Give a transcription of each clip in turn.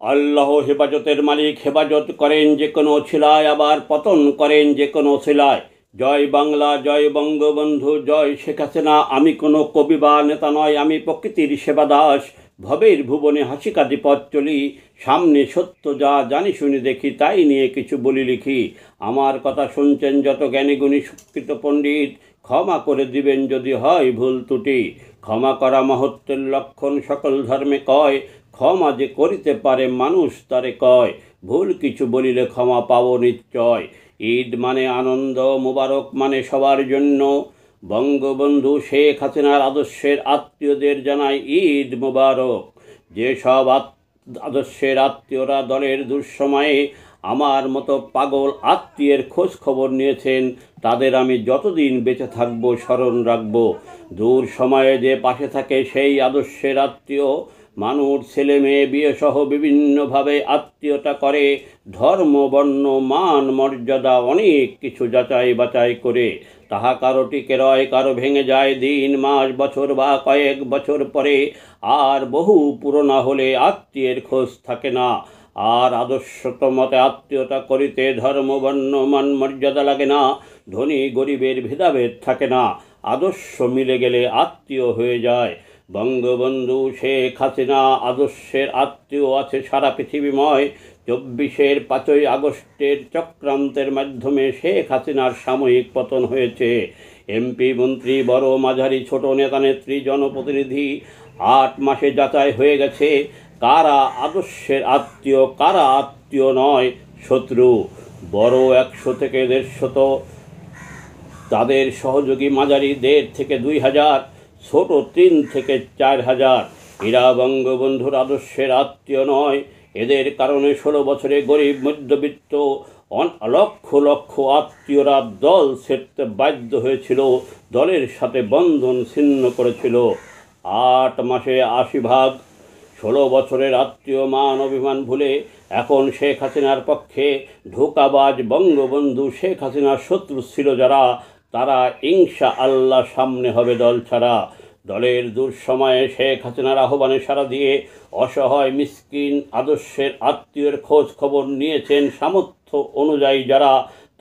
আল্লাহ হেফাজতের মালিক, হেফাজত করেন যে কোনো ছিলায়, আবার পতন করেন যে কোনো ছিলায়। জয় বাংলা, জয় বঙ্গবন্ধু, জয় শেখ হাসিনা। আমি কোনো কবি বা নেতা নয়, আমি প্রকৃতির সেবাদাস। ভবের ভুবনে হাসি কাঁদি পথ চলি, সামনে সত্য যা জানি শুনি দেখি, তাই নিয়ে কিছু বলি লিখি। আমার কথা শুনছেন যত জ্ঞানী গুণী শিক্ষিত পণ্ডিত, ক্ষমা করে দিবেন যদি হয় ভুল ত্রুটি। ক্ষমা করা মহত্বের লক্ষণ সকল ধর্মে কয়, ক্ষমা যে করিতে পারে মানুষ তারে কয়। ভুল কিছু বলিলে ক্ষমা পাব নিশ্চয়। ঈদ মানে আনন্দ, মুবারক মানে সবার জন্য। বঙ্গবন্ধু শেখ হাসিনার আদর্শের আত্মীয়দের জানাই ঈদ মুবারক। যেসব আদর্শের আত্মীয়রা দলের দুঃসময়ে আমার মতো পাগল আত্মীয়ের খোঁজ খবর নিয়েছেন, তাদের আমি যতদিন বেঁচে থাকবো স্মরণ রাখবো। দূর সময়ে যে পাশে থাকে সেই আদর্শের আত্মীয়, মানুষ ছেলে মেয়ে বিয়েসহ বিভিন্নভাবে আত্মীয়তা করে, ধর্ম বর্ণ মান মর্যাদা অনেক কিছু যাচাই বাছাই করে। তাহা কারো টিকে রয়, কারো ভেঙে যায় দিন মাস বছর বা কয়েক বছর পরে। আর বহু পুরোনো হলে আত্মীয়ের খোঁজ থাকে না। আর আদর্শত মতে আত্মীয়তা করিতে ধর্ম বর্ণ মান মর্যাদা লাগে না, ধনী গরিবের ভেদাভেদ থাকে না। আদর্শ মিলে গেলে আত্মীয় হয়ে যায়। বঙ্গবন্ধু শেখ হাসিনা আদর্শের আত্মীয় আছে সারা পৃথিবীময়। 24 আগস্টের চক্রান্তের মাধ্যমে শেখ হাসিনার সাময়িক পতন হয়েছে। এমপি মন্ত্রী বড় মাঝারি ছোট নেতা নেত্রী জনপ্রতিনিধি 8 মাসে যাচাই হয়ে গেছে কারা আদর্শের আত্মীয়, কারা আত্মীয় নয়, শত্রু। বড় 100 থেকে 150, তাদের সহযোগী মাঝারি 1.5 থেকে 2,000, ছোট 3 থেকে 4,000। এরা বঙ্গবন্ধুর আদর্শের আত্মীয় নয়। এদের কারণে 16 বছরে গরিব মধ্যবিত্ত লক্ষ লক্ষ আত্মীয়রা দল ছেড়তে বাধ্য হয়েছিল, দলের সাথে বন্ধন ছিন্ন করেছিল। 8 মাসে 80 ভাগ। 16 বছরের আত্মীয় মান অভিমান ভুলে এখন শেখ হাসিনার পক্ষে ধোঁকাবাজ। বঙ্গবন্ধু শেখ হাসিনার শত্রু ছিল যারা, তারা ইনশা আল্লাহ সামনে হবে দল ছাড়া। দলের দুঃসময়ে শেখ হাসিনার আহ্বানে সাড়া দিয়ে অসহায় মিসকিন আদর্শের আত্মীয়ের খোঁজ খবর নিয়েছেন সামর্থ্য অনুযায়ী যারা,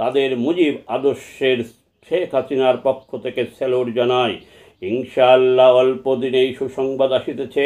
তাদের মুজিব আদর্শের শেখ হাসিনার পক্ষ থেকে স্যালুট জানায়। ইনশাআল্লাহ অল্প দিনেই সুসংবাদ আসিতেছে।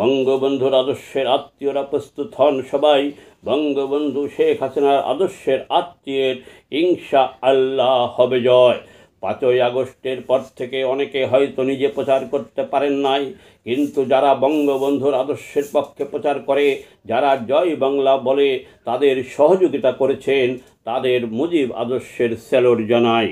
বঙ্গবন্ধুর আদর্শের আত্মীয়রা প্রস্তুত হন সবাই। বঙ্গবন্ধু শেখ হাসিনার আদর্শের আত্মীয়ের ইনশাআল্লাহ হবে জয়। 5 আগস্টের পর থেকে অনেকে হয়তো নিজে প্রচার করতে পারেন নাই, কিন্তু যারা বঙ্গবন্ধুর আদর্শের পক্ষে প্রচার করে, যারা জয় বাংলা বলে, তাদের সহযোগিতা করেছেন, তাদের মুজিব আদর্শের স্যালুট জানাই।